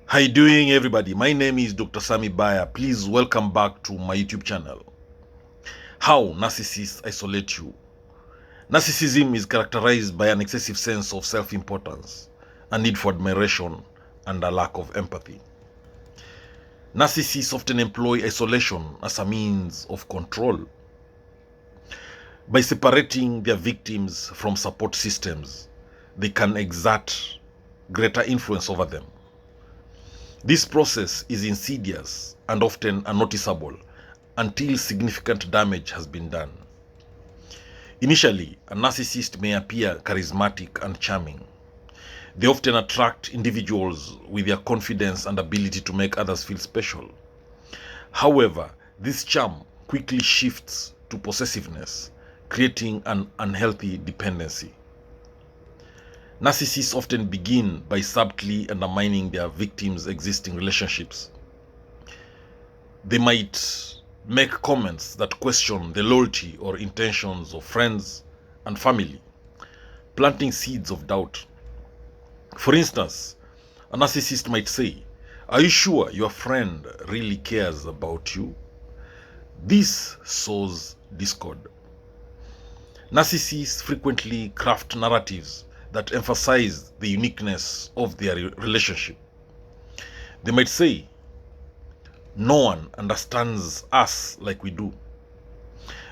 How you doing, everybody? My name is Dr. Sammy BAYA. Please welcome back to my YouTube channel. How narcissists isolate you. Narcissism is characterized by an excessive sense of self-importance, a need for admiration, and a lack of empathy. Narcissists often employ isolation as a means of control. By separating their victims from support systems, they can exert greater influence over them. This process is insidious and often unnoticeable until significant damage has been done. Initially, a narcissist may appear charismatic and charming. They often attract individuals with their confidence and ability to make others feel special. However, this charm quickly shifts to possessiveness, creating an unhealthy dependency. Narcissists often begin by subtly undermining their victims' existing relationships. They might make comments that question the loyalty or intentions of friends and family, planting seeds of doubt. For instance, a narcissist might say, "Are you sure your friend really cares about you?" This sows discord. Narcissists frequently craft narratives that emphasize the uniqueness of their relationship. They might say, "No one understands us like we do."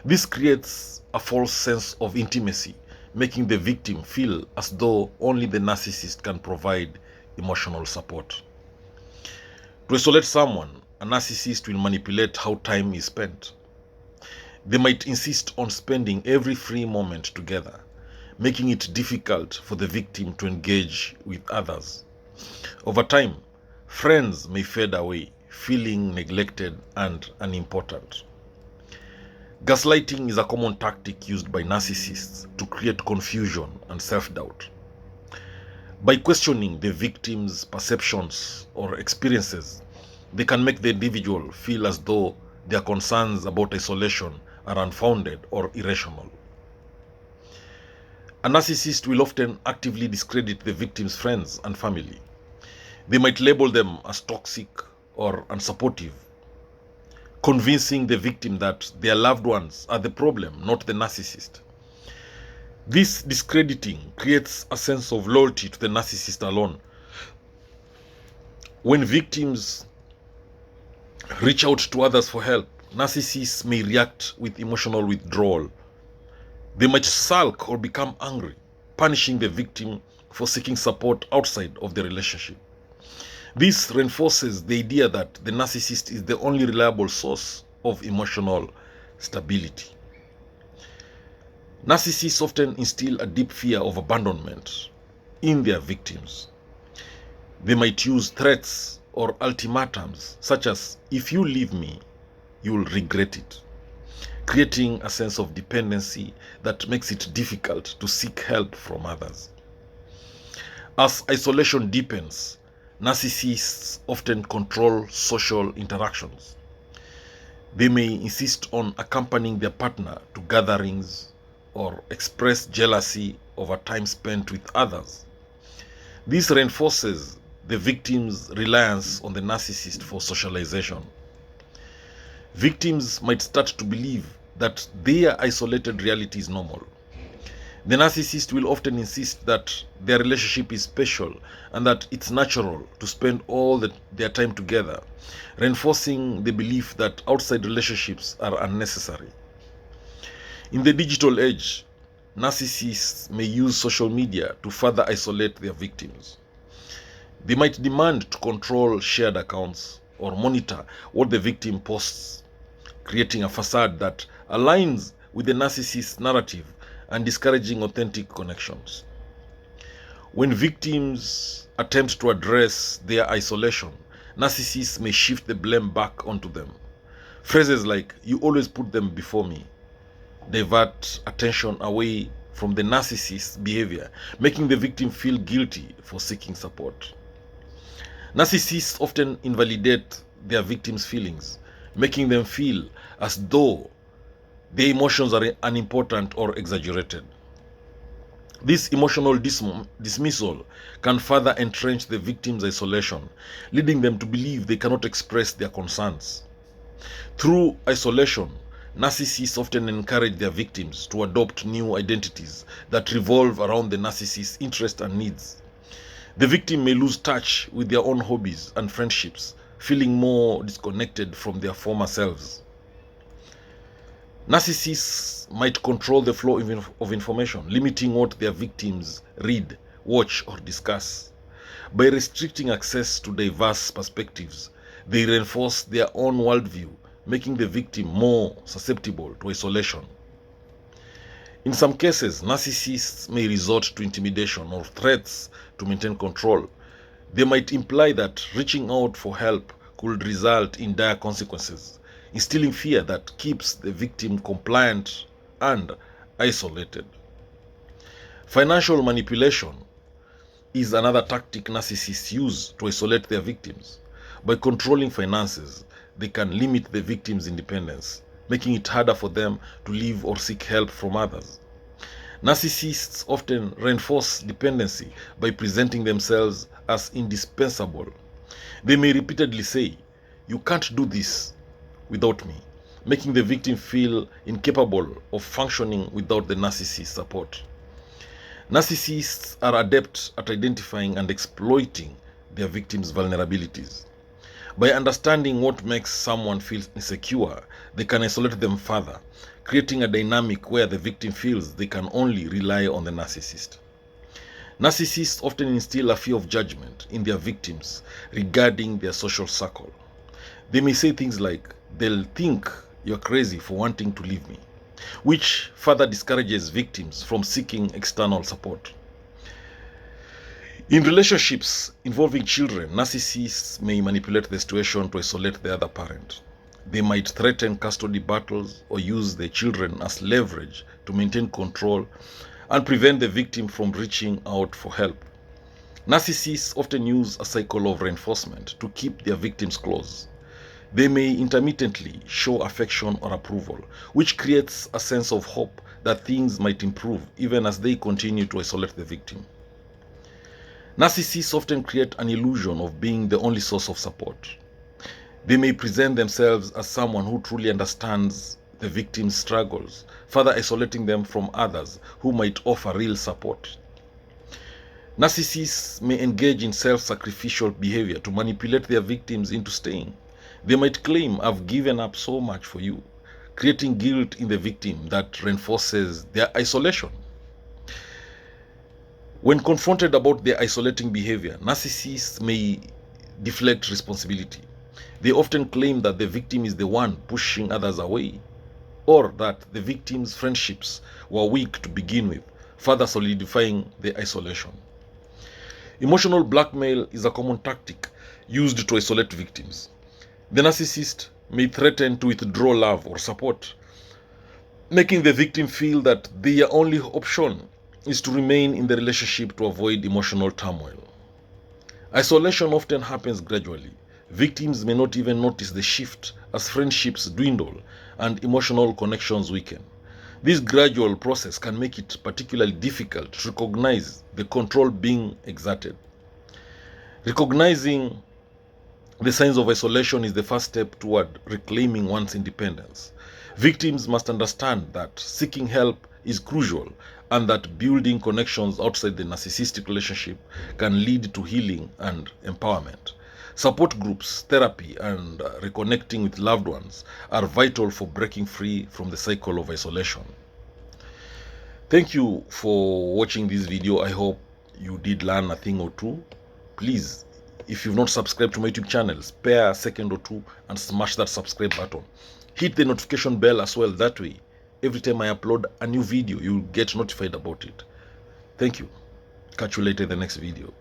This creates a false sense of intimacy, making the victim feel as though only the narcissist can provide emotional support. To isolate someone, a narcissist will manipulate how time is spent. They might insist on spending every free moment together, making it difficult for the victim to engage with others. Over time, friends may fade away, feeling neglected and unimportant. Gaslighting is a common tactic used by narcissists to create confusion and self-doubt. By questioning the victim's perceptions or experiences, they can make the individual feel as though their concerns about isolation are unfounded or irrational. A narcissist will often actively discredit the victim's friends and family. They might label them as toxic or unsupportive, convincing the victim that their loved ones are the problem, not the narcissist. This discrediting creates a sense of loyalty to the narcissist alone. When victims reach out to others for help, narcissists may react with emotional withdrawal. They might sulk or become angry, punishing the victim for seeking support outside of the relationship. This reinforces the idea that the narcissist is the only reliable source of emotional stability. Narcissists often instill a deep fear of abandonment in their victims. They might use threats or ultimatums such as, "If you leave me, you'll regret it," creating a sense of dependency that makes it difficult to seek help from others. As isolation deepens, narcissists often control social interactions. They may insist on accompanying their partner to gatherings or express jealousy over time spent with others. This reinforces the victim's reliance on the narcissist for socialization. Victims might start to believe that their isolated reality is normal. The narcissist will often insist that their relationship is special and that it's natural to spend all their time together, reinforcing the belief that outside relationships are unnecessary. In the digital age, narcissists may use social media to further isolate their victims. They might demand to control shared accounts or monitor what the victim posts, creating a facade that aligns with the narcissist's narrative and discouraging authentic connections. When victims attempt to address their isolation, narcissists may shift the blame back onto them. Phrases like, "You always put them before me," divert attention away from the narcissist's behavior, making the victim feel guilty for seeking support. Narcissists often invalidate their victims' feelings, making them feel as though their emotions are unimportant or exaggerated. This emotional dismissal can further entrench the victim's isolation, leading them to believe they cannot express their concerns. Through isolation, narcissists often encourage their victims to adopt new identities that revolve around the narcissist's interests and needs. The victim may lose touch with their own hobbies and friendships, feeling more disconnected from their former selves. Narcissists might control the flow of information, limiting what their victims read, watch, or discuss. By restricting access to diverse perspectives, they reinforce their own worldview, making the victim more susceptible to isolation. In some cases, narcissists may resort to intimidation or threats to maintain control. They might imply that reaching out for help could result in dire consequences, instilling fear that keeps the victim compliant and isolated. Financial manipulation is another tactic narcissists use to isolate their victims. By controlling finances, they can limit the victim's independence, making it harder for them to live or seek help from others. Narcissists often reinforce dependency by presenting themselves as indispensable. They may repeatedly say, "You can't do this without me," making the victim feel incapable of functioning without the narcissist's support. Narcissists are adept at identifying and exploiting their victims' vulnerabilities. By understanding what makes someone feel insecure, they can isolate them further, creating a dynamic where the victim feels they can only rely on the narcissist. Narcissists often instill a fear of judgment in their victims regarding their social circle. They may say things like, "They'll think you're crazy for wanting to leave me," which further discourages victims from seeking external support. In relationships involving children, narcissists may manipulate the situation to isolate the other parent. They might threaten custody battles or use the children as leverage to maintain control and prevent the victim from reaching out for help. Narcissists often use a cycle of reinforcement to keep their victims close. They may intermittently show affection or approval, which creates a sense of hope that things might improve even as they continue to isolate the victim. Narcissists often create an illusion of being the only source of support. They may present themselves as someone who truly understands the victim's struggles, further isolating them from others who might offer real support. Narcissists may engage in self-sacrificial behavior to manipulate their victims into staying. They might claim, "I've given up so much for you," creating guilt in the victim that reinforces their isolation. When confronted about their isolating behavior, narcissists may deflect responsibility. They often claim that the victim is the one pushing others away, or that the victim's friendships were weak to begin with, further solidifying the isolation. Emotional blackmail is a common tactic used to isolate victims. The narcissist may threaten to withdraw love or support, making the victim feel that their only option is to remain in the relationship to avoid emotional turmoil. Isolation often happens gradually. Victims may not even notice the shift as friendships dwindle and emotional connections weaken. This gradual process can make it particularly difficult to recognize the control being exerted. Recognizing the signs of isolation is the first step toward reclaiming one's independence. Victims must understand that seeking help is crucial and that building connections outside the narcissistic relationship can lead to healing and empowerment. Support groups, therapy, and reconnecting with loved ones are vital for breaking free from the cycle of isolation. Thank you for watching this video. I hope you did learn a thing or two. Please, if you've not subscribed to my YouTube channel, spare a second or two and smash that subscribe button. Hit the notification bell as well. That way, every time I upload a new video, you'll get notified about it. Thank you. Catch you later in the next video.